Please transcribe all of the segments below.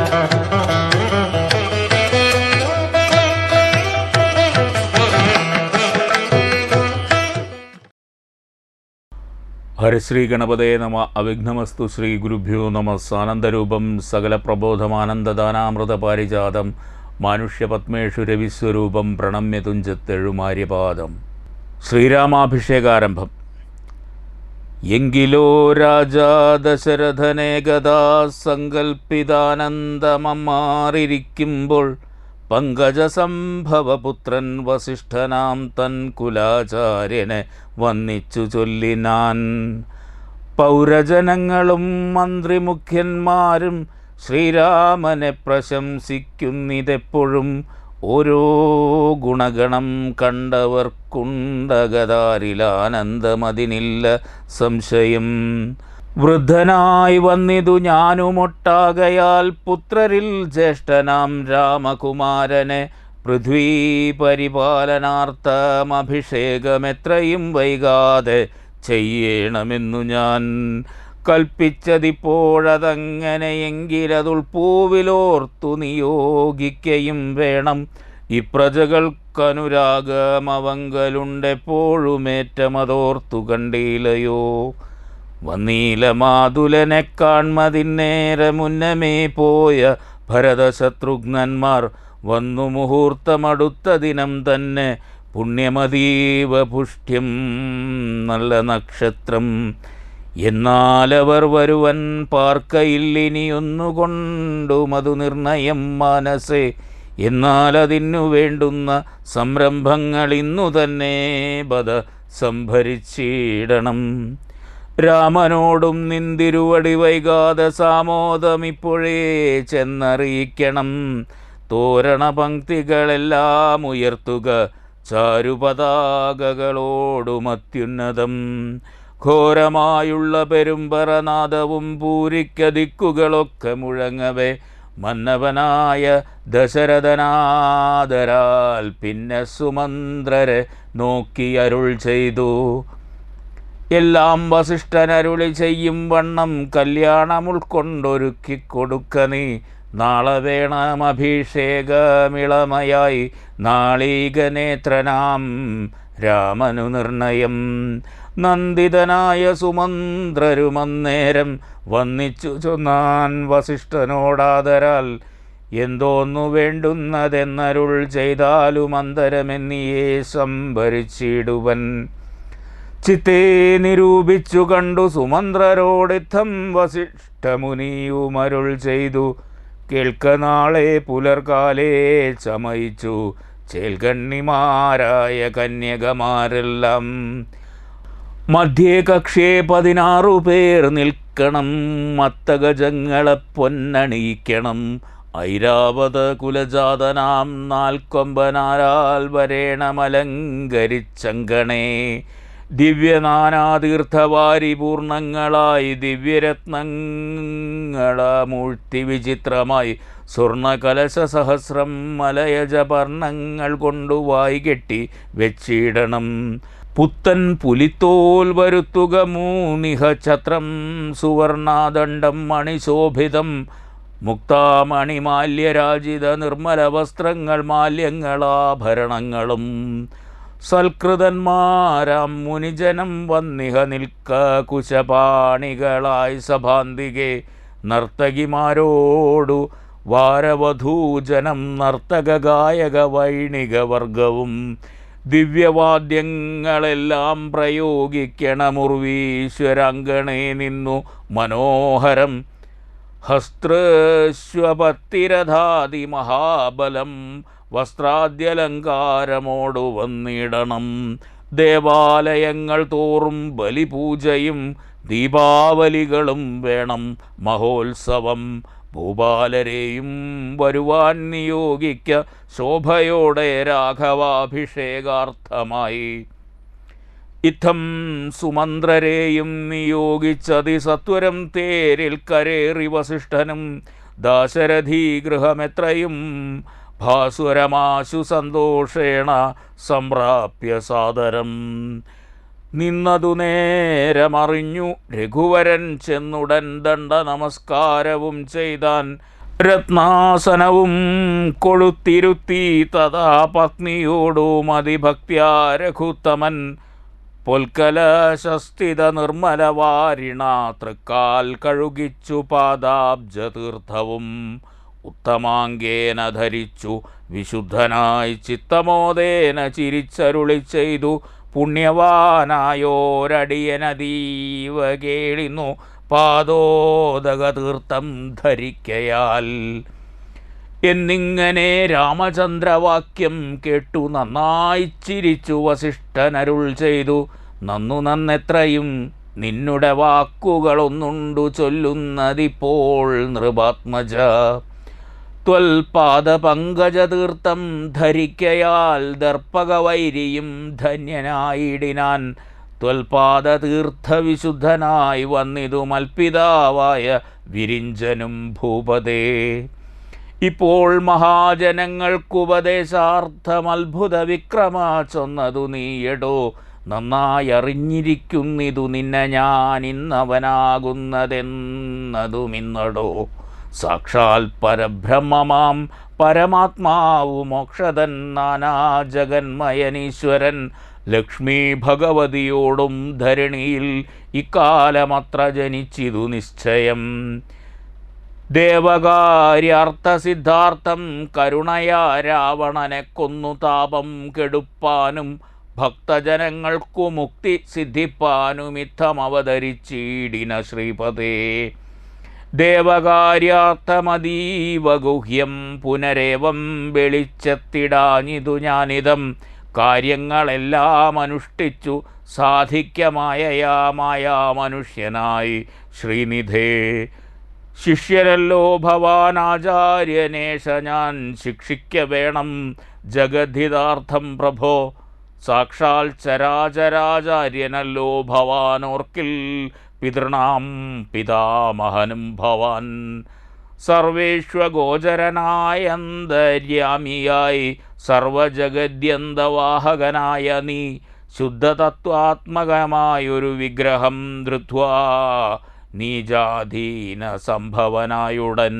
ഹരിശ്രീ ഗണപതേ നമ. അവിഘ്നമസ്തു. ശ്രീ ഗുരുഭ്യോ നമ. സാനന്ദരൂപം സകല പ്രബോധമാനന്ദദാനാമൃത പാരിജാതം മാനുഷ്യപത്മേഷു രവിസ്വരൂപം പ്രണമ്യ തുഞ്ചത്തെഴുമാര്യപാദം. ശ്രീരാമാഭിഷേകാരംഭം. എങ്കിലോ രാജാ ദശരഥനേകദാ സങ്കൽപ്പിതാനന്ദമമാറിയിരിക്കുമ്പോൾ പങ്കജസംഭവപുത്രൻ വസിഷ്ഠനാം തൻ കുലാചാര്യനെ വന്നിച്ചു ചൊല്ലിനാൻ. പൗരജനങ്ങളും മന്ത്രിമുഖ്യന്മാരും ശ്രീരാമനെ പ്രശംസിക്കുന്നിതെപ്പോഴും. ഓരോ ഗുണഗണം കണ്ടവർക്കുണ്ടകതാരിലാനന്ദമതിനില്ല സംശയം. വൃദ്ധനായി വന്നിതു ഞാനുമൊട്ടാകയാൽ പുത്രരിൽ ജ്യേഷ്ഠനാം രാമകുമാരനെ പൃഥ്വീ പരിപാലനാർത്ഥമഭിഷേകമെത്രയും വൈകാതെ ചെയ്യണമെന്നു ഞാൻ കൽപ്പിച്ചതിപ്പോഴതങ്ങനെയെങ്കിലതുൾപ്പൂവിലോർത്തു നിയോഗിക്കയും വേണം. ഇപ്രജകൾക്കനുരാഗമവങ്കലുണ്ടെപ്പോഴുമേറ്റമതോർത്തു കണ്ടീലയോ. വന്നീല മാതുലനെ കാൺമതിന്നേരെ മുന്നമേ പോയ ഭരതശത്രുഘ്നന്മാർ വന്നു മുഹൂർത്തമടുത്ത ദിനം തന്നെ. പുണ്യമതീവ പുഷ്ട്യം നല്ല നക്ഷത്രം. എന്നാലവർ വരുവൻ പാർക്കയില്ലിനിയൊന്നുകൊണ്ടുമതു നിർണയം മാനസേ. എന്നാലതിനു വേണ്ടുന്ന സംരംഭങ്ങൾ ഇന്നു തന്നെ ബദ സംഭരിച്ചിടണം. രാമനോടും നിന്തിരുവടി വൈകാതെ സാമോദമിപ്പോഴേ ചെന്നറിയിക്കണം. തോരണ പംക്തികളെല്ലാം ഉയർത്തുക ചാരുപതാകകളോടുമത്യുന്നതം. ഘോരമായുള്ള പെരുമ്പറനാദവും പൂരിക്കദിക്കുകളൊക്കെ മുഴങ്ങവേ മന്നവനായ ദശരഥനാദരാൽ പിന്നെ സുമന്ത്രരെ നോക്കി അരുൾ ചെയ്തു. എല്ലാം വസിഷ്ഠനരുളി ചെയ്യും വണ്ണം കല്യാണം ഉൾക്കൊണ്ടൊരുക്കിക്കൊടുക്ക നീ. നാളെ വേണമഭിഷേകമിളമയായി നാളീകനേത്രനാം രാമനു നിർണയം. നന്ദിതനായ സുമന്ത്രരുമന്നേരം വന്നിച്ചു ചൊന്നാൻ വസിഷ്ഠനോടാദരാൽ. എന്തോന്നു വേണ്ടുന്നതെന്നരുൾ ചെയ്താലും അന്തരമെന്നിയേ സംഭരിച്ചിടുവൻ. ചിത്തേ നിരൂപിച്ചു കണ്ടു സുമന്ത്രരോടിത്തം വസിഷ്ഠമുനിയുമരുൾ ചെയ്തു. കേൾക്ക നാളെ പുലർകാലേ ചമയിച്ചു ചേൽകണ്ണിമാരായ കന്യകമാരെല്ലാം. മധ്യേ കക്ഷ്യേ 16 പേർ നിൽക്കണം. മത്തഗജങ്ങളെ പൊന്നണിയിക്കണം. ഐരാവത കുലജാതനാം 4 കൊമ്പനാരാൽ വരേണമലങ്കരിച്ചങ്കണേ. ദിവ്യനാനാതീർത്ഥവാരിപൂർണങ്ങളായി ദിവ്യരത്നങ്ങളമൂഴ്ത്തി വിചിത്രമായി സ്വർണകലശസഹസ്രം മലയജപർണങ്ങൾ കൊണ്ടു വായികെട്ടി വെച്ചിടണം. പുത്തൻ പുലിത്തോൽ വരുത്തുക 3 ഛത്രം. സുവർണാദണ്ഡം മണിശോഭിതം മുക്താമണിമാല്യരാജിത നിർമ്മല വസ്ത്രങ്ങൾ മാല്യങ്ങളാഭരണങ്ങളും. സൽകൃതന്മാരാം മുനിജനം വന്നിഹ നിൽക്ക കുശപാണികളായി സഭാന്തികെ. നർത്തകിമാരോടു വാരവധൂജനം നർത്തക ഗായക വൈണിക വർഗവും. ദിവ്യവാദ്യങ്ങളെല്ലാം പ്രയോഗിക്കണമുർവീശ്വരാങ്കണേ നിന്നു മനോഹരം. ഹസ്ത്രശ്വപത്തിരഥാതി മഹാബലം വസ്ത്രാദ്യലങ്കാരമോടു വന്നിടണം. ദേവാലയങ്ങൾ തോറും ബലിപൂജയും ദീപാവലികളും വേണം മഹോത്സവം. ഭൂപാലരെയും വരുവാൻ നിയോഗിക്ക ശോഭയോടെ രാഘവാഭിഷേകാർത്ഥമായി. ഇത്തം സുമന്ത്രരെയും നിയോഗിച്ചതിസത്വരം തേരിൽ കരേറി വസിഷ്ഠനും ദാശരഥി ഗൃഹമെത്രയും ഭാസുരമാശു സന്തോഷേണ സംപ്രാപ്യ സാദരം. നിന്നതു നേരമറിഞ്ഞു രഘുവരൻ ചെന്നുടൻ ദണ്ഡ നമസ്കാരവും ചെയ്താൻ. രത്നാസനവും കൊളുത്തിരുത്തി തഥാ പത്നിയോടും അതിഭക്ത്യാ രഘുത്തമൻ പൊൽക്കലശസ്ഥിത നിർമ്മലവാരിണ തൃക്കാൽ കഴുകിച്ചു പാദാബ്ജതീർത്ഥവും ഉത്തമാംഗേന ധരിച്ചു വിശുദ്ധനായി ചിത്തമോദേന ചിരിച്ചരുളി ചെയ്തു പുണ്യവാനായോരടിയനതീവ കേളിന്നു പാദോദകതീർത്ഥം ധരിക്കയാൽ. എന്നിങ്ങനെ രാമചന്ദ്രവാക്യം കേട്ടു നന്നായി ചിരിച്ചു വസിഷ്ഠനരുൾ ചെയ്തു, നന്നു നന്നെത്രയും നിന്നുടെ വാക്കുകളൊന്നുണ്ടു ചൊല്ലുന്നതിപ്പോൾ നൃപാത്മജ. ത്വൽപാദപങ്കജതീർത്ഥം ധരിക്കയാൽ ദർപ്പകവൈരിയും ധന്യനായിടിനാൻ. ത്വൽപാദതീർത്ഥവിശുദ്ധനായി വന്നിതു മൽപിതാവായ വിരിഞ്ചനും ഭൂപതേ. ഇപ്പോൾ മഹാജനങ്ങൾക്കുപദേശാർത്ഥമത്ഭുത വിക്രമ ചൊന്നതു നീയടോ. നന്നായി അറിഞ്ഞിരിക്കുന്നിതു നിന്നെ ഞാൻ ഇന്നവനാകുന്നതെന്നതുമിന്നടോ. സാക്ഷാൽ പരബ്രഹ്മമാം പരമാത്മാവു മോക്ഷതൻ നാനാജഗന്മയനീശ്വരൻ ലക്ഷ്മി ഭഗവതിയോടും ധരണിയിൽ ഇക്കാലമത്ര ജനിച്ചിതു നിശ്ചയം. ദേവകാര്യാർത്ഥസിദ്ധാർത്ഥം കരുണയാ രാവണനെ കൊന്നു താപം കെടുപ്പാനും ഭക്തജനങ്ങൾക്കു മുക്തി സിദ്ധിപ്പാനുമിത്തമവതരിച്ചീടിന ശ്രീപദേ. ദേവകാര്യാർത്ഥമതീവ ഗുഹ്യം പുനരേവം വെളിച്ചത്തിടാഞ്ഞിതു ഞാനിതം. കാര്യങ്ങളെല്ലാം അനുഷ്ഠിച്ചു സാധിക്കമായയാമായ മനുഷ്യനായി ശ്രീനിധേ. ശിഷ്യരല്ലോ ഭവാനാചാര്യനേഷ ഞാൻ ശിക്ഷിക്ക വേണം ജഗദ്ധിതാർത്ഥം പ്രഭോ. സാക്ഷാൽ ചരാചരാചാര്യനല്ലോ ഭവാനോർക്കിൽ പിതൃണാം പിതാമഹനും ഭവാൻ. സർവേഷ്വഗോചരനായ അന്തര്യാമിയായി സർവജഗദ്യന്തവാഹകനായ നീ ശുദ്ധതത്വാത്മകമായൊരു വിഗ്രഹം ധൃത്വാ നീജാധീന സംഭവനായുടൻ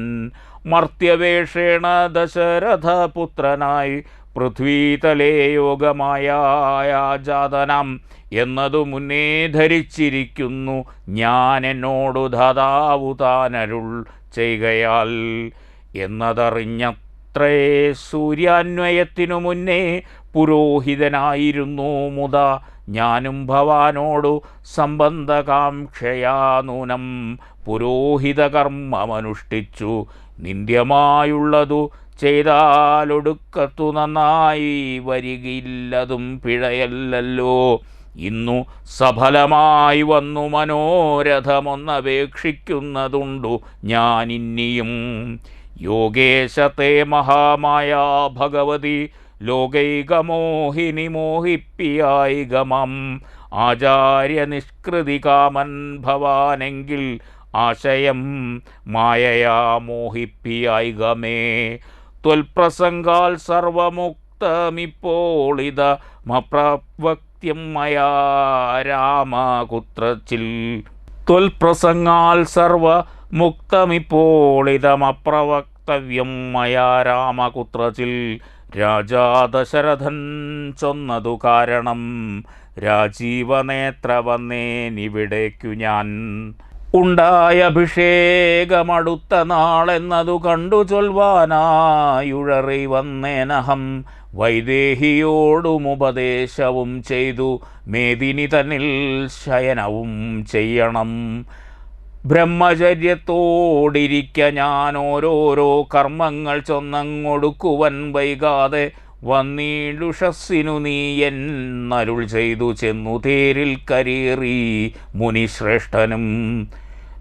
മർത്യവേഷേണ ദശരഥപുത്രനായി പൃഥ്വീതലേ യോഗമായ ജാതനാം എന്നതു മുന്നേ ധരിച്ചിരിക്കുന്നു ഞാൻ എന്നോടു ധാതാവു താനരുൾ ചെയ്കയാൽ. എന്നതറിഞ്ഞത്രേ സൂര്യാന്വയത്തിനു മുന്നേ പുരോഹിതനായിരുന്നു മുത ഞാനും ഭവാനോടു സംബന്ധകാംക്ഷയാ നൂനം പുരോഹിതകർമ്മമനുഷ്ഠിച്ചു. നിന്ദ്യമായുള്ളതു ചെയ്താലൊടുക്കത്തു നന്നായി വരികില്ലതും പിഴയല്ലല്ലോ. ഇന്നു സഫലമായി വന്നു മനോരഥമൊന്നപേക്ഷിക്കുന്നതുണ്ടു ഞാനിന്നിയും. യോഗേശത്തെ മഹാമായ ഭഗവതി ലോകൈകമോഹിനി മോഹിപ്പിയായി ഗമം. ആചാര്യനിഷ്കൃതി കാമൻ ഭവാനെങ്കിൽ ആശയം മായയാ മോഹിപ്പിയായി ഗമേ. ത്വൽപ്രസംഗാൽ സർവമുക്തമിപ്പോളിതമപ്രവക്ത്യം മയാ രാമകുത്രച്ചിൽ. ത്വൽപ്രസംഗാൽ സർവമുക്തമിപ്പോളിതമപ്രവക്തവ്യം മയാ രാമകുത്രച്ചിൽ. രാജാ ദശരഥൻ ചൊന്നതു കാരണം രാജീവനേത്ര വന്നേനിവിടേക്കു ഞാൻ. ഉണ്ടായ അഭിഷേകമടുത്ത നാളെന്നതു കണ്ടു ചൊൽവാനായുഴറി വന്നേനഹം. വൈദേഹിയോടുമുപദേശവും ചെയ്തു മേദിനി തന്നിൽ ശയനവും ചെയ്യണം. ബ്രഹ്മചര്യത്തോടിരിക്ക ഞാൻ ഓരോരോ കർമ്മങ്ങൾ ചൊന്നങ്ങൊടുക്കുവൻ വൈകാതെ. വന്നീടുഷസ്സിനു നീ എന്നരുൾ ചെയ്തു ചെന്നു തേരിൽ കരേറി മുനിശ്രേഷ്ഠനും.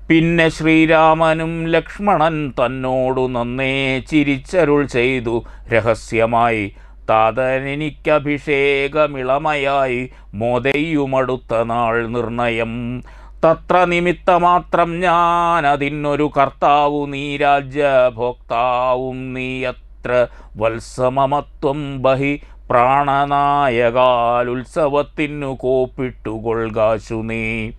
പിന്നെ ശ്രീരാമനും ലക്ഷ്മണൻ തന്നോടു നന്നേ ചിരിച്ചരുൾ ചെയ്തു രഹസ്യമായി. താതനെനിക്കഭിഷേകമിളമയായി മോദയുമടുത്ത നാൾ നിർണയം. തത്ര നിമിത്തമാത്രം ഞാൻ അതിനൊരു കർത്താവു നീ രാജ്യഭോക്താവും നീയത്ര വത്സമമത്വം ബഹി പ്രാണനായകാലുത്സവത്തിനു കോപ്പിട്ടുകൊൾകാശു നീ.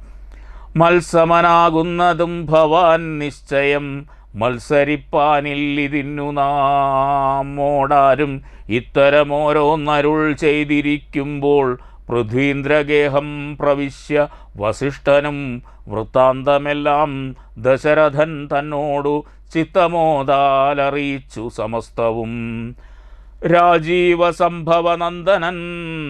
മത്സമനാകുന്നതും ഭവാൻ നിശ്ചയം മത്സരിപ്പാനില്ലിതിന്നു നാമോടാരും ഇത്തരമോരോന്നരുൾ ചെയ്തിരിക്കുമ്പോൾ പൃഥ്വീന്ദ്രഗേഹം പ്രവിശ്യ വസിഷ്ഠനും വൃത്താന്തമെല്ലാം ദശരഥൻ തന്നോടു ചിത്തമോദാലറിയിച്ചു സമസ്തവും. രാജീവസംഭവനന്ദനൻ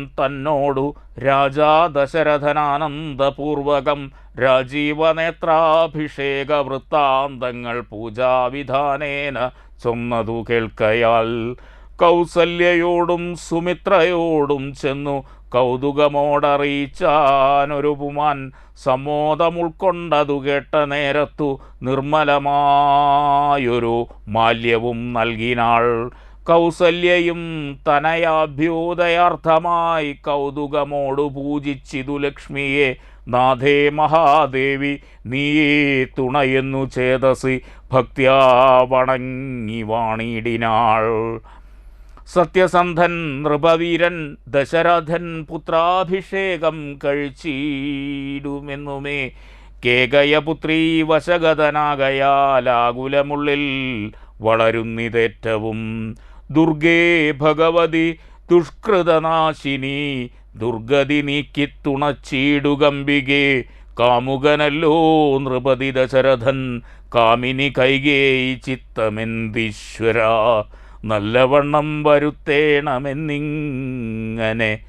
തന്നോടു രാജാ ദശരഥനാനന്ദപൂർവകം രാജീവനേത്രാഭിഷേക വൃത്താന്തങ്ങൾ പൂജാവിധാനേന ചൊന്നതു കേൾക്കയാൽ കൗസല്യയോടും സുമിത്രയോടും ചെന്നു കൗതുകമോടറിയിച്ചാനൊരു പുമാൻ സമ്മോദമുൾക്കൊണ്ടതു കേട്ട നേരത്തു നിർമ്മലമായൊരു മാല്യവും നൽകിനാൾ. കൗസല്യയും തനയാഭ്യുദയാർത്ഥമായി കൗതുകമോടു പൂജിച്ചിതു ലക്ഷ്മിയെ. നാഥേ മഹാദേവി നീയേ തുണയെന്നു ചേതസി ഭക്ത്യാ വണങ്ങി വാണിടിനാൾ. സത്യസന്ധൻ നൃപവീരൻ ദശരഥൻ പുത്രാഭിഷേകം കഴിച്ചിടുമെന്നുമേ കേകയപുത്രീ വശഗതനാകയാലാകുലമുള്ളിൽ വളരുന്നിതേറ്റവും. ദുർഗേ ഭഗവതി ദുഷ്കൃതനാശിനി ദുർഗതി നീക്കി തുണച്ചീടുകമ്പികേ. കാമുകനല്ലോ നൃപതി ദശരഥൻ കാമിനി കൈകേയി ചിത്തമെന്തീശ്വര. നല്ലവണ്ണം വരുത്തേണമെന്നിങ്ങനെ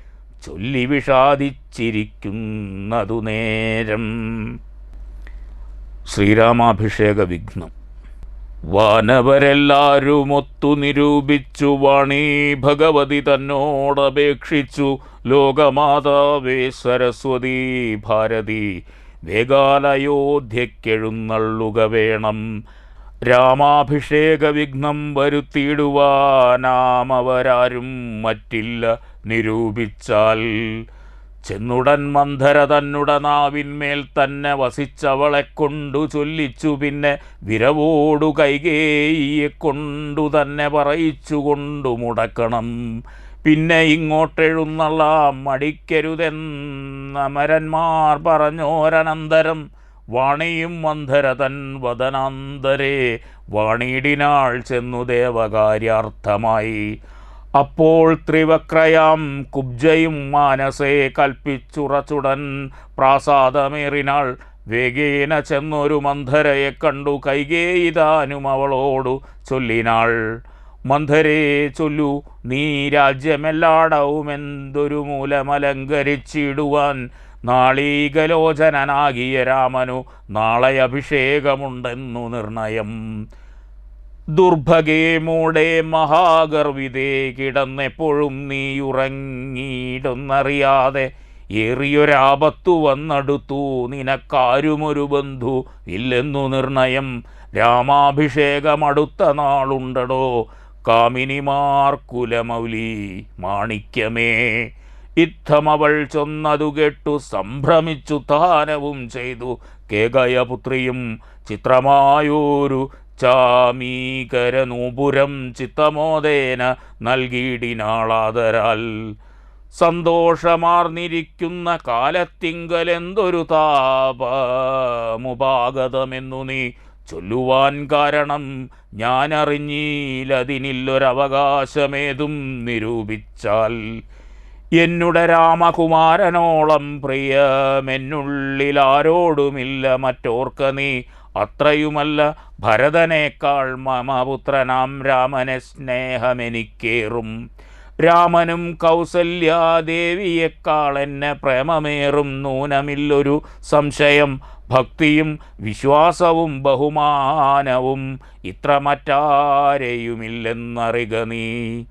ചൊല്ലി വിഷാദിച്ചിരിക്കുന്നതു നേരം. ശ്രീരാമാഭിഷേക വിഘ്നം. വാനവരെല്ലാരുമൊത്തു നിരൂപിച്ചു വാണി ഭഗവതി തന്നോടപേക്ഷിച്ചു. ലോകമാതാവേ സരസ്വതി ഭാരതി വേഗാലയോധ്യക്കെഴുന്നള്ളുക വേണം. രാമാഭിഷേക വിഘ്നം വരുത്തിയിടുവാനാമവരാരും മറ്റില്ല നിരൂപിച്ചാൽ. ചെന്നുടൻ മന്ധര തന്നുട നാവിന്മേൽ തന്നെ വസിച്ചവളെ കൊണ്ടു ചൊല്ലിച്ചു. പിന്നെ വിരവോടു കൈകേയിയെ കൊണ്ടു തന്നെ പറയിച്ചുകൊണ്ടു മുടക്കണം. പിന്നെ ഇങ്ങോട്ടെഴുന്നള്ളാം മടിക്കരുതെന്നമരന്മാർ പറഞ്ഞോരനന്തരം. വാണിയും മന്ധര തൻ വദനാന്തരേ വാണിയിടിനാൾ ചെന്നു ദേവകാര്യാർത്ഥമായി. അപ്പോൾ ത്രിവക്രയാം കുബ്ജയും മാനസേ കൽപ്പിച്ചുറച്ചുടൻ പ്രാസാദമേറിനാൾ. വേഗേന ചെന്നൊരു മന്ധരയെ കണ്ടു കൈകേയിതാനും അവളോടു ചൊല്ലിനാൾ. മന്ധരേ ചൊല്ലു നീ രാജ്യമെല്ലാടവുമെന്തൊരു മൂലമലങ്കരിച്ചിടുവാൻ. നാളീകലോചനനാകിയ രാമനു നാളെ അഭിഷേകമുണ്ടെന്നു നിർണയം. ദുർഭഗേ മൂടേ മഹാഗർവിതേ കിടന്നെപ്പോഴും നീ ഉറങ്ങിയിടുന്നറിയാതെ. ഏറിയൊരാപത്തു വന്നടുത്തു നിനക്കാരുമൊരു ബന്ധു ഇല്ലെന്നു നിർണയം. രാമാഭിഷേകമടുത്ത നാളുണ്ടടോ കാമിനിമാർ കുലമൗലി മാണിക്യമേ. ഇത്തമവൾ ചൊന്നതു കേട്ടു സംഭ്രമിച്ചു താനവും ചെയ്തു. കേകയപുത്രിയും ചിത്രമായോരു ചാമീകരനൂപുരം ചിത്തമോദേന നൽകിയിടിനാളാദരാൽ. സന്തോഷമാർന്നിരിക്കുന്ന കാലത്തിങ്കലെന്തൊരു താപമുപാഗതമെന്നു നീ ചൊല്ലുവാൻ കാരണം ഞാനറിഞ്ഞീലതിനില്ലൊരവകാശമേതും നിരൂപിച്ചാൽ. എന്നുടെ രാമകുമാരനോളം പ്രിയമെന്നുള്ളിലാരോടുമില്ല മറ്റോർക്ക നീ. അത്രയുമല്ല ഭരതനേക്കാൾ മമപുത്രനാം രാമനെ സ്നേഹമെനിക്കേറും. രാമനും കൗസല്യാദേവിയേക്കാൾ എന്നെ പ്രേമമേറും നൂനമില്ലൊരു സംശയം. ഭക്തിയും വിശ്വാസവും ബഹുമാനവും ഇത്ര മറ്റാരെയുമില്ലെന്നറിക നീ.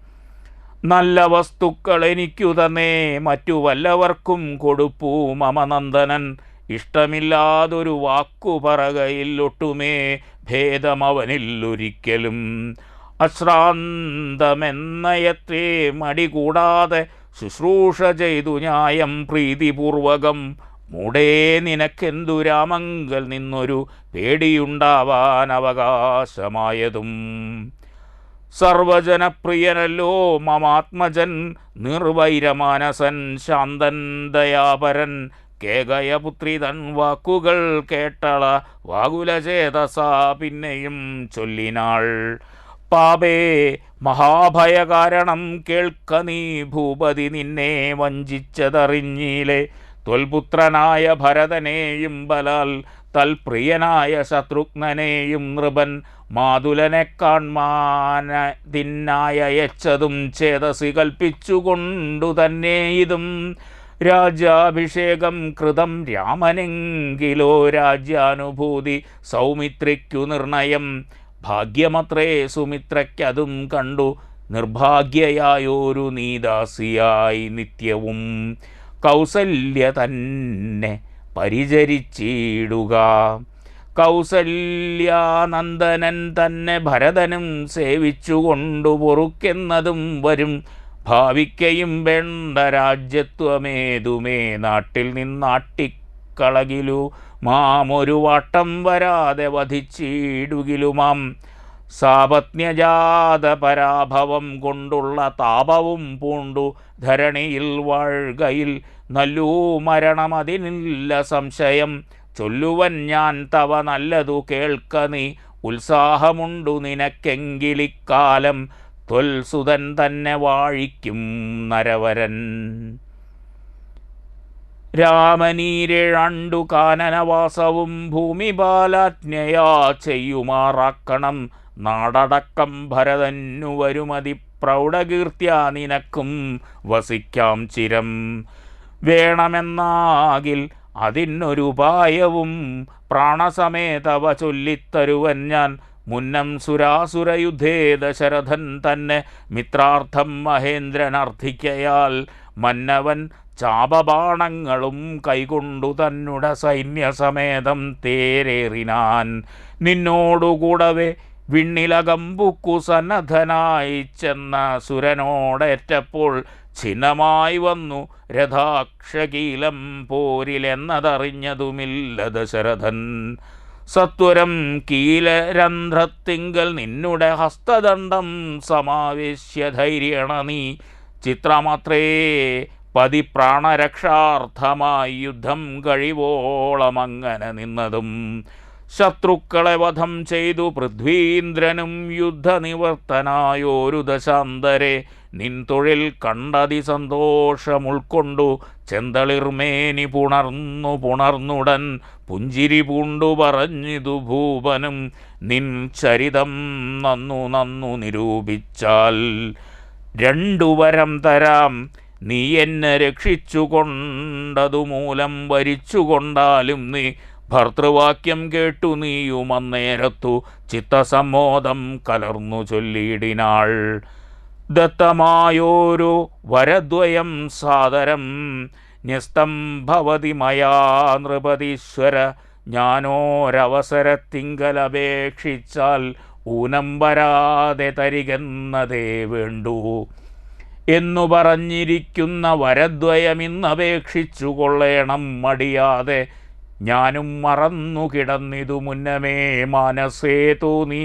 നല്ല വസ്തുക്കൾ എനിക്കു തന്നേ മറ്റു വല്ലവർക്കും കൊടുപ്പൂ മമനന്ദനൻ. ഇഷ്ടമില്ലാതൊരു വാക്കു പറകയില്ലൊട്ടുമേ ഭേദമവനില്ലൊരിക്കലും. അശ്രാന്തമെന്നയത്രേ മടി കൂടാതെ ശുശ്രൂഷ ചെയ്തു ന്യായം പ്രീതിപൂർവകം. മൂടേ നിനക്കെന്തു രാമങ്കൽ നിന്നൊരു പേടിയുണ്ടാവാൻ അവകാശമായതും. സർവജനപ്രിയനല്ലോ മമാത്മജൻ നിർവൈരമാനസൻ ശാന്തൻ ദയാപരൻ. കേകയപുത്രി തൻ വാക്കുകൾ കേട്ടള വാകുലചേതസാ പിന്നെയും ചൊല്ലിനാൾ. പാപേ മഹാഭയകാരണം കേൾക്ക നീ ഭൂപതി നിന്നെ വഞ്ചിച്ചതറിഞ്ഞീലെ. ത്വൽപുത്രനായ ഭരതനെയും ബലാൽ തൽപ്രിയനായ ശത്രുഘ്നനെയും നൃപൻ മാതുലനെ കാൺമാനതിനായച്ചതും ചേതസി കൽപ്പിച്ചുകൊണ്ടു തന്നെ ഇതും. രാജ്യാഭിഷേകം കൃതം രാമനെങ്കിലോ രാജ്യാനുഭൂതി സൗമിത്രിക്കു നിർണയം. ഭാഗ്യമത്രേ സുമിത്രയ്ക്കതും കണ്ടു നിർഭാഗ്യയായൊരു നീദാസിയായി നിത്യവും കൗസല്യ തന്നെ പരിചരിച്ചിടുക. കൗസല്യാനന്ദനൻ തന്നെ ഭരതനും സേവിച്ചുകൊണ്ടു പൊറുക്കെന്നതും വരും. ഭാവിക്കയും വേണ്ട രാജ്യത്വമേതുമേ നാട്ടിൽ നിന്നാട്ടിക്കളകിലു മാമൊരു വാട്ടം വരാതെ വധിച്ചിടുകിലുമാം. സാപത്ന്യജാത പരാഭവം കൊണ്ടുള്ള താപവും പൂണ്ടു ധരണിയിൽ വാഴ്കയിൽ നല്ലൂ മരണമതിനില്ല സംശയം. ചൊല്ലുവൻ ഞാൻ തവ നല്ലതു കേൾക്ക നീ ഉത്സാഹമുണ്ടു നിനക്കെങ്കിലിക്കാലം. ത്വൽസുതൻ തന്നെ വാഴിക്കും നരവരൻ. രാമനീരണ്ടു കാനനവാസവും ഭൂമിപാലാജ്ഞയാ ചെയ്യുമാറാക്കണം. നാടടക്കം ഭരതന്നു വരുമതി പ്രൗഢകീർത്തിയ നിനക്കും വസിക്കാം ചിരം. വേണമെന്നാകിൽ അതിനൊരുപായവും പ്രാണസമേതവ ചൊല്ലിത്തരുവൻ ഞാൻ. മുന്നം സുരാസുരയുദ്ധേ ദശരഥൻ തന്നെ മിത്രാർത്ഥം മഹേന്ദ്രനർത്ഥിക്കയാൽ മന്നവൻ ചാപബാണങ്ങളും കൈകൊണ്ടു തന്നുട സൈന്യസമേതം തേരേറിനാൻ. നിന്നോടുകൂടവേ വിണ്ണിലകമ്പുക്കു സന്നദ്ധനായി ചെന്ന സുരനോടേറ്റപ്പോൾ ഛിന്നമായി വന്നു രഥാക്ഷകീലം പോരിലെന്നതറിഞ്ഞതുമില്ല ദശരഥൻ. സത്വരം കീലരന്ധ്രത്തിങ്കൽ നിന്നുടെ ഹസ്തദണ്ഡം സമാവേശ്യ ധൈര്യേണ നീ. ചിത്രമാത്രേ പതി പ്രാണരക്ഷാർത്ഥമായി യുദ്ധം കഴിവോളമങ്ങനെ നിന്നതും. ശത്രുക്കളെ വധം ചെയ്തു പൃഥ്വീന്ദ്രനും യുദ്ധനിവർത്തനായൊരു ദശാന്തരെ നിൻ തൊഴിൽ കണ്ടതി സന്തോഷമുൾക്കൊണ്ടു ചെന്തളിർമേനി പുണർന്നുടൻ പുഞ്ചിരി പൂണ്ടു പറഞ്ഞിതു ഭൂപനും. നിൻ ചരിതം നന്നു നിരൂപിച്ചാൽ രണ്ടു വരം തരാം. നീ എന്നെ രക്ഷിച്ചുകൊണ്ടതുമൂലം വരിച്ചുകൊണ്ടാലും നീ ഭർത്തൃവാക്യം കേട്ടു നീയുമന്നേരത്തു ചിത്തസമ്മോദം കലർന്നു ചൊല്ലിയിടിനാൾ. ദത്തമായോരു വരദ്വയം സാദരം ന്യസ്തം ഭവതി മയാ നൃപതീശ്വര. ഞാനോരവസരത്തിങ്കലപേക്ഷിച്ചാൽ ഊനം വരാതെ തരികെന്നതേ വേണ്ടു എന്നു പറഞ്ഞിരിക്കുന്ന വരദ്വയമിന്നപേക്ഷിച്ചു കൊള്ളേണം മടിയാതെ. ഞാനും മറന്നു കിടന്നിതു മുന്നമേ മാനസേ തോന്നീ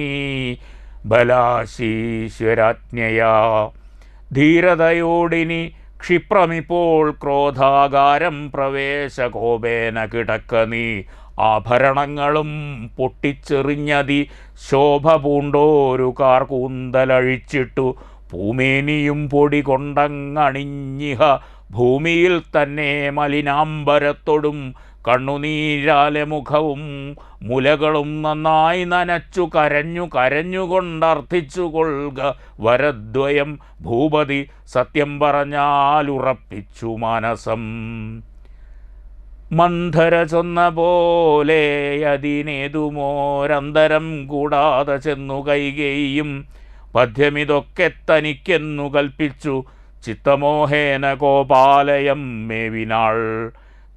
ബലാശീശ്വരാജ്ഞയാ. ധീരതയോടിനി ക്ഷിപ്രമിപ്പോൾ ക്രോധാകാരം പ്രവേശകോപേന കിടക്ക നീ. ആഭരണങ്ങളും പൊട്ടിച്ചെറിഞ്ഞതി ശോഭ പൂണ്ടോരു കാർകൂന്തലഴിച്ചിട്ടു പൂമേനിയും പൊടി കൊണ്ടങ്ങണിഞ്ഞിഹ ഭൂമിയിൽ തന്നെ മലിനാംബരത്തോടും കണ്ണുനീരാലെ മുഖവും മുലകളും നന്നായി നനച്ചു കരഞ്ഞുകൊണ്ടർത്ഥിച്ചു കൊള്ളുക വരദ്വയം. ഭൂപതി സത്യം പറഞ്ഞാലുറപ്പിച്ചു മാനസം. മന്ധര ചൊന്ന പോലെ അതിനേതുമോരന്തരം കൂടാതെ ചെന്നു കൈകേയും പദ്യമിതൊക്കെ തനിക്കെന്നു കൽപ്പിച്ചു ചിത്തമോഹേന കോപാലയം മേവിനാൾ.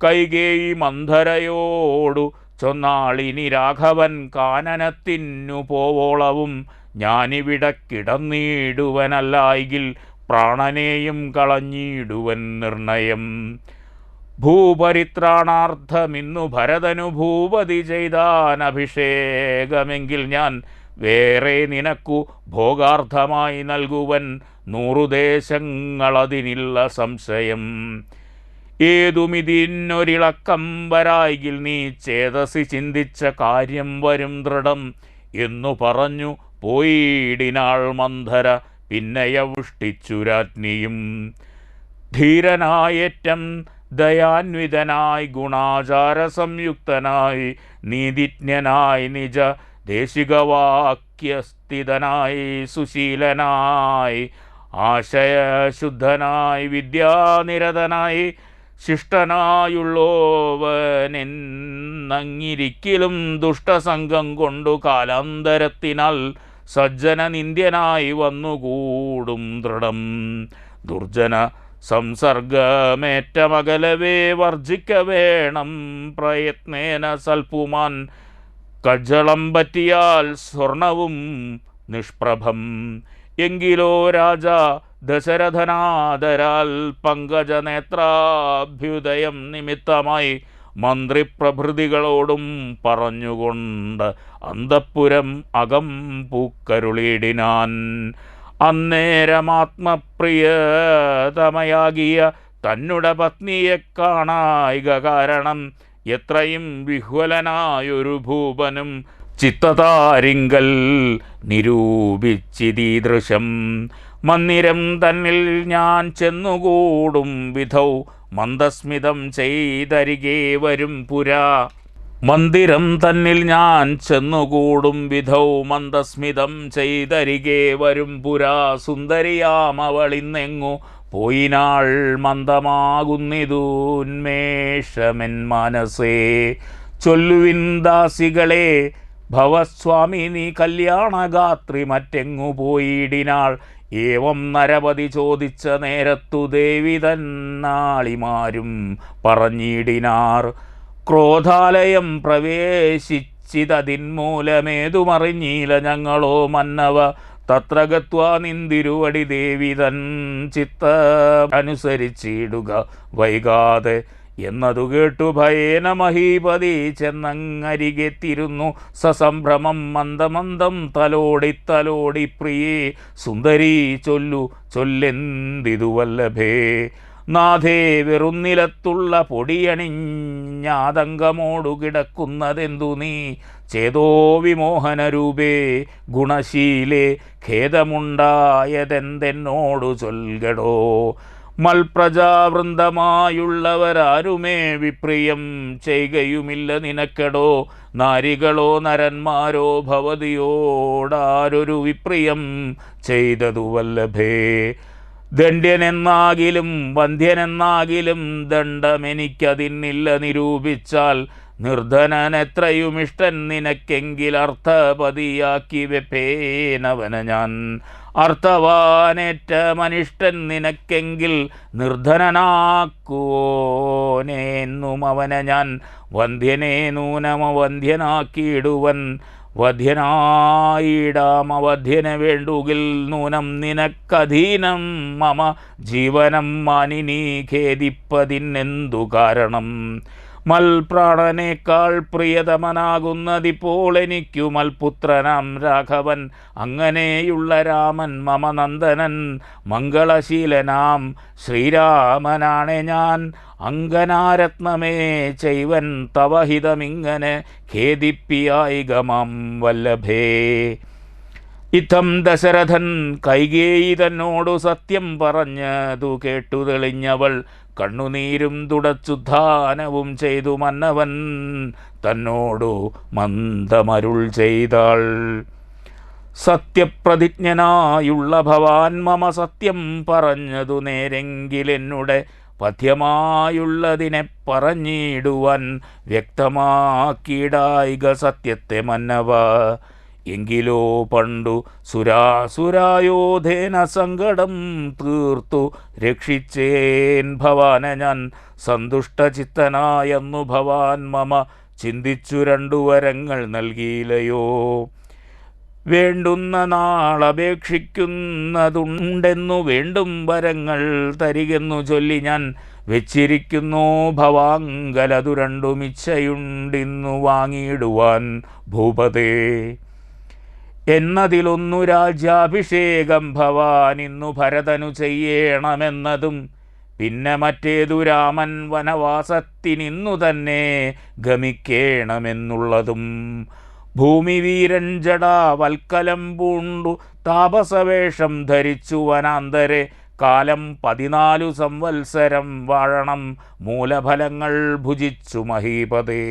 കൈകേയി മന്ധരയോടു ചൊന്നാളിനി രാഘവൻ കാനനത്തിനു പോവോളവും ഞാനിവിടെ കിടന്നിടുവനല്ലായിൽ പ്രാണനെയും കളഞ്ഞിടുവൻ നിർണയം. ഭൂപരിത്രാണാർത്ഥമിന്നു ഭരതനു ഭൂപതി ചെയ്താനഭിഷേകമെങ്കിൽ ഞാൻ വേറെ നിനക്കു ഭോഗാർത്ഥമായി നൽകുവൻ 100 ദേശങ്ങളതിനില്ല സംശയം. ഏതുമിതിന്നൊരിളക്കം വരായിൽ നീ ചേതസി ചിന്തിച്ച കാര്യം വരും ദൃഢം എന്നു പറഞ്ഞു പോയിടിനാൾ മന്ധര പിന്നെയവുഷ്ടിച്ചു രാജ്ഞിയും. ധീരനായേറ്റം ദയാന്വിതനായി ഗുണാചാര സംയുക്തനായി നീതിജ്ഞനായി നിജ ദേശികവാക്യസ്ഥിതനായി സുശീലനായി ആശയശുദ്ധനായി വിദ്യാനിരതനായി ശിഷ്ടനായുള്ളോവനെന്നങ്ങിരിക്കലും ദുഷ്ടസംഘം കൊണ്ടു കാലാന്തരത്തിനാൽ സജ്ജന നിന്ദ്യനായി വന്നുകൂടും ദൃഢം. ദുർജന സംസർഗമേറ്റമകലവേ വർജിക്ക വേണം പ്രയത്നേന സൽപുമാൻ. കജ്ജളം പറ്റിയാൽ സ്വർണവും നിഷ്പ്രഭം. എങ്കിലോ രാജ ദശരഥനാദരാൽ പങ്കജനേത്രാഭ്യുദയം നിമിത്തമായി മന്ത്രിപ്രഭൃതികളോടും പറഞ്ഞുകൊണ്ട് അന്തഃപുരം അകം പൂക്കരുളിടിനാൻ. അന്നേരമാത്മപ്രിയതമയാകിയ തന്നുടെ പത്നിയെ കാണായിക കാരണം എത്രയും വിഹ്വലനായൊരു ഭൂപനും ചിത്തതാരിങ്കൽ നിരൂപിച്ചിതീദൃശം. മന്ദിരം തന്നിൽ ഞാൻ ചെന്നുകൂടും വിധൗ മന്ദസ്മിതം ചെയ്തരികെ വരും പുരാ. മന്ദിരം തന്നിൽ ഞാൻ ചെന്നുകൂടും വിധൗ മന്ദസ്മിതം ചെയ്തരികെ വരും പുരാ. സുന്ദരിയാമവളിന്നെങ്ങു പോയിനാൾ മന്ദമാകുന്നിതുന്മേഷമെൻ മനസ്സേ. ചൊല്ലുവിൻ ദാസികളെ ഭവസ്വാമിനി കല്യാണഗാത്രി മറ്റെങ്ങു പോയിടിനാൾ. ഏവം നരപതി ചോദിച്ച നേരത്തു ദേവി തന്നാളിമാരും പറഞ്ഞിടിനാർ. ക്രോധാലയം പ്രവേശിച്ചിതതിന്മൂലമേതുമറിഞ്ഞീല ഞങ്ങളോ മന്നവ. തത്ര ഗത്വാ നിന്തിരുവടി ദേവി തൻ ചിത്ത അനുസരിച്ചിടുക വൈകാതെ എന്നതു കേട്ടു ഭയേന മഹീപതി ചെന്നങ്ങരികെത്തിരുന്നു സസംഭ്രമം. മന്ദമന്ദം തലോടി പ്രിയേ സുന്ദരീ ചൊല്ലു ചൊല്ലെന്തിതു വല്ലഭേ. നാഥേ വെറുന്നിലത്തുള്ള പൊടിയണിഞ്ഞാതങ്കമോടു കിടക്കുന്നതെന്തു നീ. ചേതോ വിമോഹനരൂപേ ഗുണശീലേ ഖേദമുണ്ടായതെന്തെന്നോടു ചൊൽകടോ. മൽപ്രജാവൃന്ദമായുള്ളവരാരുമേ വിപ്രിയം ചെയ്യുകയുമില്ല നിനക്കെടോ. നാരികളോ നരന്മാരോ ഭവതിയോടാരൊരു വിപ്രിയം ചെയ്തതു വല്ലഭേ. ദണ്ഡ്യനെന്നാകിലും വന്ധ്യനെന്നാകിലും ദണ്ഡമെനിക്കതിന്നില്ല നിരൂപിച്ചാൽ. നിർധനനെത്രയുമിഷ്ടൻ നിനക്കെങ്കിൽ അർത്ഥപതിയാക്കി വെപ്പേനവന ഞാൻ. അർത്ഥവാനേറ്റമനിഷ്ടൻ നിനക്കെങ്കിൽ നിർധനനാക്കുവോനെന്നും അവനെ ഞാൻ. വന്ധ്യനെ നൂനമവന്ധ്യനാക്കിയിടുവൻ വധ്യനായിടാമവധ്യനെ വേണ്ടുകിൽ നൂനം നിനക്കധീനം മമ ജീവനം മാനിനി ഖേദിപ്പതിനെന്തു കാരണം. മൽപ്രാണനേക്കാൾ പ്രിയതമനാകുന്നതിപ്പോൾ എനിക്കു മൽപുത്രനാം രാഘവൻ. അങ്ങനെയുള്ള രാമൻ മമ നന്ദനൻ മംഗളശീലനാം ശ്രീരാമനാണെ ഞാൻ. അങ്കനാരത്നമേ ചെയ്വൻ തവഹിതമിങ്ങനെ ഖേദിപ്പിയായിക മാം വല്ലഭേ. ഇത്തം ദശരഥൻ കൈകേയി തന്നോടു സത്യം പറഞ്ഞതു കേട്ടു തെളിഞ്ഞവൾ. കണ്ണുനീരും തുടച്ചുദ്ധാനവും ചെയ്തു മന്നവൻ തന്നോടു മന്ദമരുൾ ചെയ്താൾ. സത്യപ്രതിജ്ഞനായുള്ള ഭവാൻ മമ സത്യം പറഞ്ഞതു നേരെങ്കിലെന്നുടെ പഥ്യമായുള്ളതിനെ പറഞ്ഞിടുവാൻ വ്യക്തമാക്കിയിടായിക സത്യത്തെ മന്നവ. എങ്കിലോ പണ്ടു സുരായോധേന സങ്കടം തീർത്തു രക്ഷിച്ചേൻ ഭവാനെ ഞാൻ. സന്തുഷ്ടചിത്തനായെന്നു ഭവാൻ മമ ചിന്തിച്ചു രണ്ടു വരങ്ങൾ നൽകിയില്ലയോ. വേണ്ടുന്ന നാളപേക്ഷിക്കുന്നതുണ്ടെന്നു വേണ്ടും വരങ്ങൾ തരികെന്നു ചൊല്ലി ഞാൻ വെച്ചിരിക്കുന്നു ഭവാങ്കലതു രണ്ടും ഇച്ഛയുണ്ടിന്നു വാങ്ങിയിടുവാൻ ഭൂപതേ. എന്നതിലൊന്നു രാജ്യാഭിഷേകം ഭവാൻ ഇന്നു ഭരതനു ചെയ്യണമെന്നതും പിന്നെ മറ്റേതു രാമൻ വനവാസത്തിനിന്നു തന്നെ ഗമിക്കേണമെന്നുള്ളതും. ഭൂമിവീരൻ ജടാവൽക്കലം പൂണ്ടു താപസവേഷം ധരിച്ചു വനാന്തരെ കാലം 14 സംവത്സരം വാഴണം മൂലഫലങ്ങൾ ഭുജിച്ചു മഹീപതേ.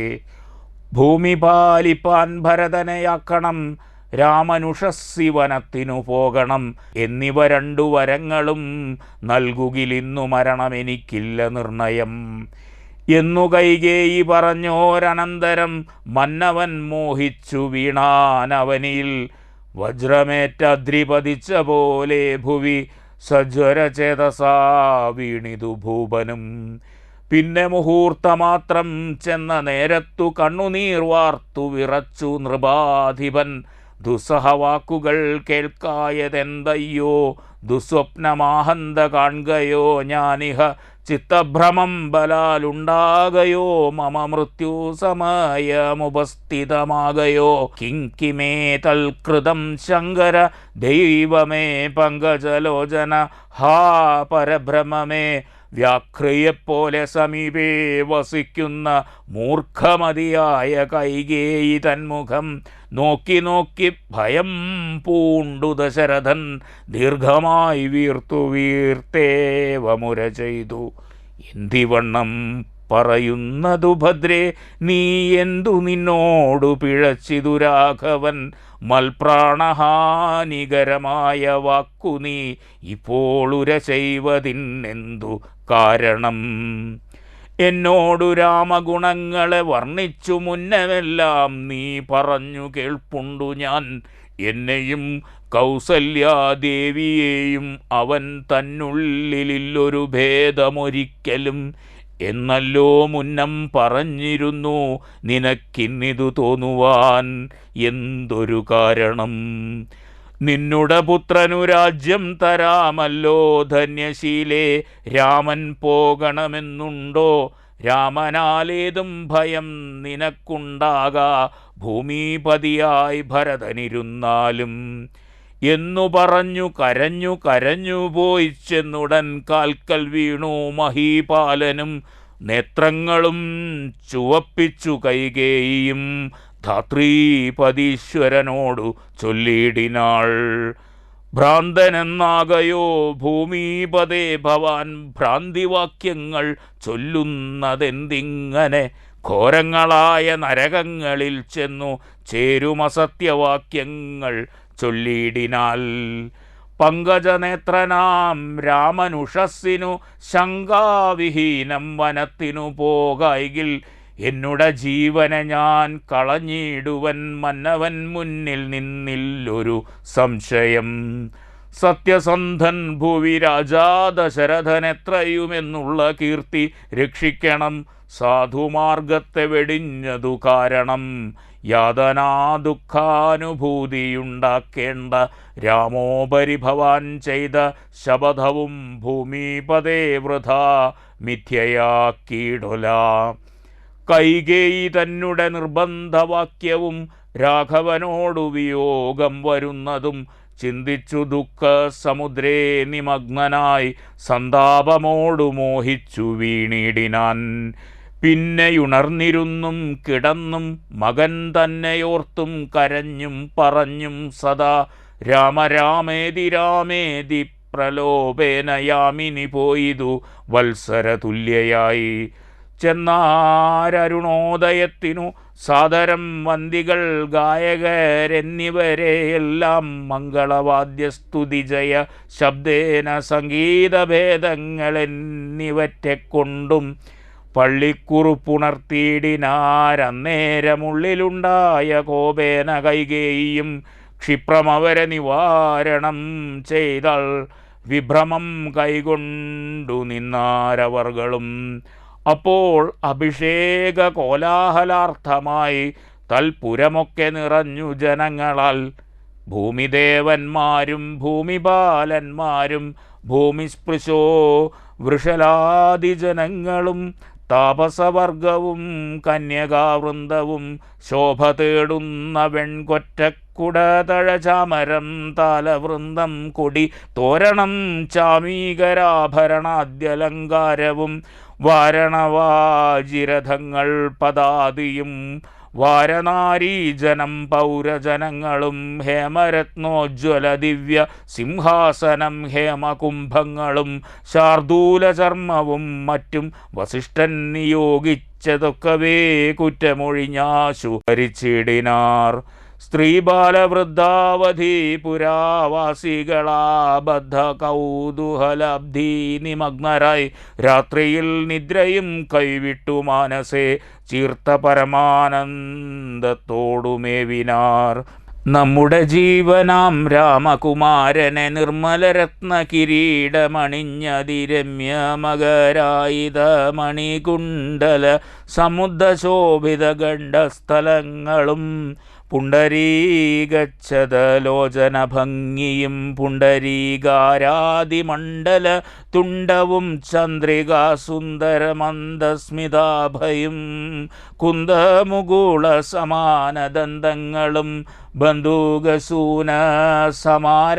ഭൂമി പാലിപ്പാൻ ഭരതനെയാക്കണം, രാമനുഷസ്സി വനത്തിനു പോകണം എന്നിവ 2 വരങ്ങളും നൽകുകിലിന്നു മരണമെനിക്കില്ല നിർണയം എന്നു കൈകേയി പറഞ്ഞോരനന്തരം മന്നവൻ മോഹിച്ചു വീണാനവനിൽ. വജ്രമേറ്റദ്രിപതിച്ച പോലെ ഭുവി സജ്വരചേതസാ വീണിതു ഭൂപനും. പിന്നെ മുഹൂർത്തമാത്രം ചെന്ന നേരത്തു കണ്ണുനീർ വാർത്തു വിറച്ചു നൃപാധിപൻ. ദുസ്സഹവാക്കുകൾ കേൾക്കായതെന്തയ്യോ, ദുസ്വപ്നമാഹന്ത കാൺകയോ ഞാനിഹ, ചിത്തഭ്രമം ബലാലുണ്ടാകയോ മമ മൃത്യു സമയമുപസ്ഥിതമാകയോ. കിംകിമേ തൽകൃതം ശങ്കര ദൈവമേ പങ്കജലോചന, ഹാ പരബ്രഹ്മമേ വ്യാഘ്രയെപ്പോലെ സമീപേ വസിക്കുന്ന മൂർഖമതിയായ കൈകേയി തന്മുഖം നോക്കി നോക്കി ഭയം പൂണ്ടു ദശരഥൻ ദീർഘമായി വീർത്തു വീർത്തേവമുര ചെയ്തു. എന്തിവണ്ണം പറയുന്നതു ഭദ്രേ, നീ എന്തു നിന്നോടു പിഴച്ചിതു രാഘവൻ? മൽപ്രാണഹാനികരമായ വാക്കു നീ ഇപ്പോളുര ചെയ്വതിനെന്തു കാരണം? എന്നോടു രാമഗുണങ്ങളെ വർണ്ണിച്ചു മുന്നമെല്ലാം നീ പറഞ്ഞു കേൾപ്പുണ്ടു ഞാൻ. എന്നെയും കൗസല്യാദേവിയെയും അവൻ തന്നുള്ളിലൊരു ഭേദമൊരിക്കലും എന്നല്ലോ മുന്നം പറഞ്ഞിരുന്നു. നിനക്കിന്നിതു തോന്നുവാൻ എന്തൊരു കാരണം? നിന്നുടെ പുത്രനു രാജ്യം തരാമല്ലോ ധന്യശീലേ, രാമൻ പോകണമെന്നുണ്ടോ? രാമനാലേതും ഭയം നിനക്കുണ്ടാകാ, ഭൂമിപതിയായി ഭരതനിരുന്നാലും എന്നു പറഞ്ഞു കരഞ്ഞു കരഞ്ഞു പോയി ചെന്നുടൻ കാൽക്കൽ വീണു മഹീപാലനും. നേത്രങ്ങളും ചുവപ്പിച്ചു കൈകേയിയും ധാത്രീപതീശ്വരനോടു ചൊല്ലിയിടിനാൾ. ഭ്രാന്തനെന്നാകയോ ഭൂമിപതേ ഭവാൻ, ഭ്രാന്തിവാക്യങ്ങൾ ചൊല്ലുന്നതെന്തിങ്ങനെ? ഘോരങ്ങളായ നരകങ്ങളിൽ ചെന്നു ചേരുമസത്യവാക്യങ്ങൾ ചൊല്ലിയിടിനാൽ. പങ്കജനേത്രനാം രാമനുഷസ്സിനു ശങ്കാവിഹീനം വനത്തിനു പോകായിൽ എന്നുടെ ജീവനെ ഞാൻ കളഞ്ഞിടുവൻ മന്നവൻ മുന്നിൽ നിന്നില്ലൊരു സംശയം. സത്യസന്ധൻ ഭുവി രാജാ ദശരഥനെത്രയുമെന്നുള്ള കീർത്തി രക്ഷിക്കണം. സാധുമാർഗത്തെ വെടിഞ്ഞതു കാരണം യാതനാ ദുഃഖാനുഭൂതിയുണ്ടാക്കേണ്ട. രാമോപരി ഭവാൻ ചെയ്ത ശപഥവും ഭൂമിപതേ വൃഥാ മിഥ്യയാക്കിയിടൊല. കൈകേയി തന്നുടെ നിർബന്ധവാക്യവും രാഘവനോടു വിയോഗം വരുന്നതും ചിന്തിച്ചു ദുഃഖ സമുദ്രേ നിമഗ്നനായി സന്താപമോടു മോഹിച്ചു വീണിടിനാൻ. പിന്നെയുണർന്നിരുന്നും കിടന്നും മകൻ തന്നെയോർത്തും കരഞ്ഞും പറഞ്ഞും സദാ രാമരാമേതി രാമേതി പ്രലോഭേന യാമിനി പോയിതു വത്സരതുല്യയായി. ചെന്നാരരുണോദയത്തിനു സാദരം വന്ദികൾ ഗായകരെന്നിവരെയെല്ലാം മംഗളവാദ്യസ്തുതി ജയ ശബ്ദേന സംഗീതഭേദങ്ങളെന്നിവറ്റെ കൊണ്ടും പള്ളിക്കുറുപ്പുണർത്തിയിടിനാരന്നേരമുള്ളിലുണ്ടായ കോപേന കൈകേയിയും ക്ഷിപ്രമവരെ നിവാരണം ചെയ്താൽ. വിഭ്രമം കൈകൊണ്ടു നിന്നാരവർകളും അപ്പോൾ അഭിഷേക കോലാഹലാർത്ഥമായി തൽപുരമൊക്കെ നിറഞ്ഞു ജനങ്ങളാൽ. ഭൂമിദേവന്മാരും ഭൂമിപാലന്മാരും ഭൂമിസ്പൃശോ വൃഷലാദിജനങ്ങളും താപസവർഗവും കന്യകാവൃന്ദവും ശോഭ തേടുന്ന വെൺകൊറ്റ കുടതഴ ചാമരം താലവൃന്ദം കൊടി തോരണം ചാമീകരാഭരണാദ്യലങ്കാരവും വാരണവാജിരഥങ്ങൾ പദാതിയും വാരനാരീജനം പൗരജനങ്ങളും ഹേമരത്നോജ്വല ദിവ്യ സിംഹാസനം ഹേമകുംഭങ്ങളും ശാർദൂലചർമ്മവും മറ്റും വസിഷ്ഠൻ നിയോഗിച്ചതൊക്കവേ കുറ്റമൊഴിഞ്ഞാശു ഭരിച്ചിടിനാർ. സ്ത്രീ ബാലവൃദ്ധാവധി പുരാവാസികളാബദ്ധ കൗതൂഹലബ്ധി നിമഗ്നരായി രാത്രിയിൽ നിദ്രയും കൈവിട്ടു മാനസേ ചീർത്ത പരമാനന്ദത്തോടുമേവിനാർ. നമ്മുടെ ജീവനാം രാമകുമാരനെ നിർമ്മലരത്ന കിരീടമണിഞ്ഞതിരമ്യമകരായിത മണികുണ്ടല സമുദ്രശോഭിത ഗണ്ഡസ്ഥലങ്ങളും പുണ്ടരീകച്ഛതലോചന ഭംഗിയും പുണ്ടരീകാരാദിമണ്ഡല തുണ്ടവും ചന്ദ്രികാ സുന്ദരമന്ദസ്മിതാഭയും കുന്ദമുകുള സമാനദന്തങ്ങളും ബന്ധൂകസൂന സമാരാധരാഭയും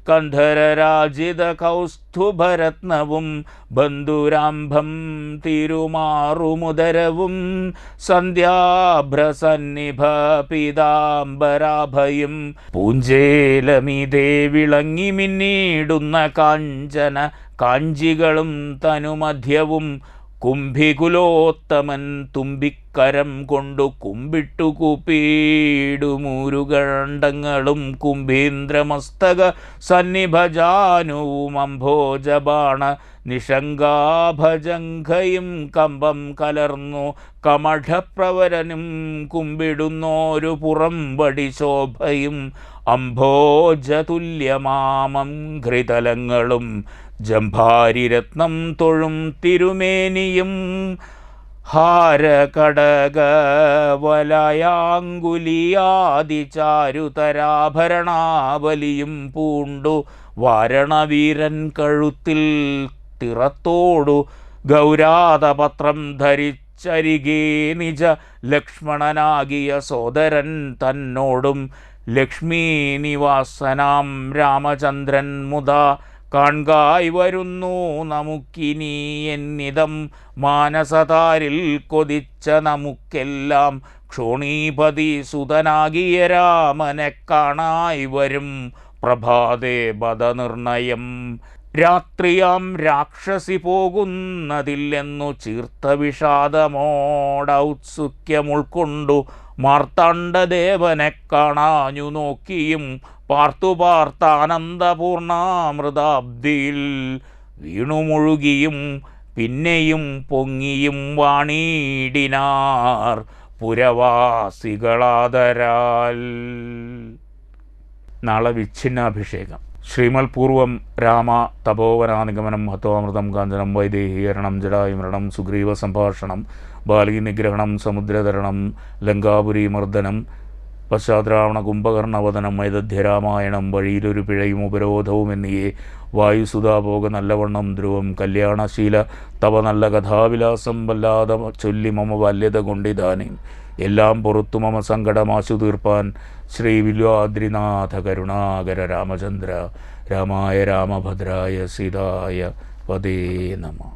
കന്ധരരാജിത കൗസ്തുഭരത്നവും ബന്ധുരാംഭം തിരുമാറുമുദരവും സന്ധ്യാഭ്രസന്നിഭ പീതാംബരാഭയും പൂഞ്ചേലമിതേ വിളങ്ങി മിന്നീടുന്ന കാഞ്ചന കാഞ്ചികളും തനുമധ്യവും കുംഭികുലോത്തമൻ തുമ്പിക്കരം കൊണ്ടു കുമ്പിട്ടു കൂപ്പിയിടുമൂരുകണ്ടങ്ങളും കുംഭീന്ദ്രമസ്തക സന്നിഭജാനുവും അംഭോജബാണ നിഷങ്കാഭജംഘയും കമ്പം കലർന്നു കമഠപ്രവരനും കുമ്പിടുന്നോരു പുറംപടി ശോഭയും അംഭോജതുല്യമാമം ഘൃതലങ്ങളും ജംഭാരിരത്നം തൊഴും തിരുമേനിയും ഹാരകടകവലയാങ്കുലിയാദിചാരുതരാഭരണാവലിയും പൂണ്ടു വാരണവീരൻ കഴുത്തിൽ തിറത്തോടു ഗൗരാതപത്രം ധരിച്ചരികെ നിജ ലക്ഷ്മണനാകിയ സോദരൻ തന്നോടും ലക്ഷ്മീ നിവാസനാം രാമചന്ദ്രൻ മുതാ കാൺകായി വരുന്നു നമുക്കിനി എന്നിതം മാനസതാരിൽ കൊതിച്ച നമുക്കെല്ലാം ക്ഷോണീപതി സുതനാകിയ രാമനെ കാണായി വരും പ്രഭാതേ ബദനിർണയം. രാത്രിയാം രാക്ഷസി പോകുന്നതില്ലെന്നു ചീർത്ത വിഷാദമോടൗത്സുക്യമുൾക്കൊണ്ടു മാർത്താണ്ഡദേവനെ കാണാഞ്ഞു നോക്കിയും പാർത്തു പാർത്താനന്ദപൂർണാമൃതാബ്ദിയിൽ വീണുമുഴുകിയും പിന്നെയും പൊങ്ങിയും വാണിടിനാർ പുരവാസികളാദരാൽ. നാളെ വിച്ഛിന്നാഭിഷേകം. ശ്രീമൽ പൂർവം രാമ തപോവനാനിഗമനം ഹത്വാമൃതം കാഞ്ചനം വൈദേഹീകരണം ജടായുമരണം സുഗ്രീവ സംഭാഷണം ബാലി നിഗ്രഹണം സമുദ്രതരണം ലങ്കാപുരി മർദ്ദനം പശ്ചാദ്രാവണ കുംഭകർണവദനം വൈദധ്യരാമായണം വഴിയിലൊരു പിഴയും ഉപരോധവും എന്നിയേ വായുസുതാപോക നല്ലവണ്ണം ധ്രുവം കല്യാണശീല തവ നല്ല കഥാവിലാസം വല്ലാതെ ചൊല്ലി മമ ബാല്യത കൊണ്ടിതാനേം എല്ലാം പുറത്തു മമ സങ്കടമാശു തീർപ്പാൻ ശ്രീ വില്വാദ്രിനാഥ കരുണാകര രാമചന്ദ്ര രാമായ രാമഭദ്രായ സീതായ പദേ നമഃ.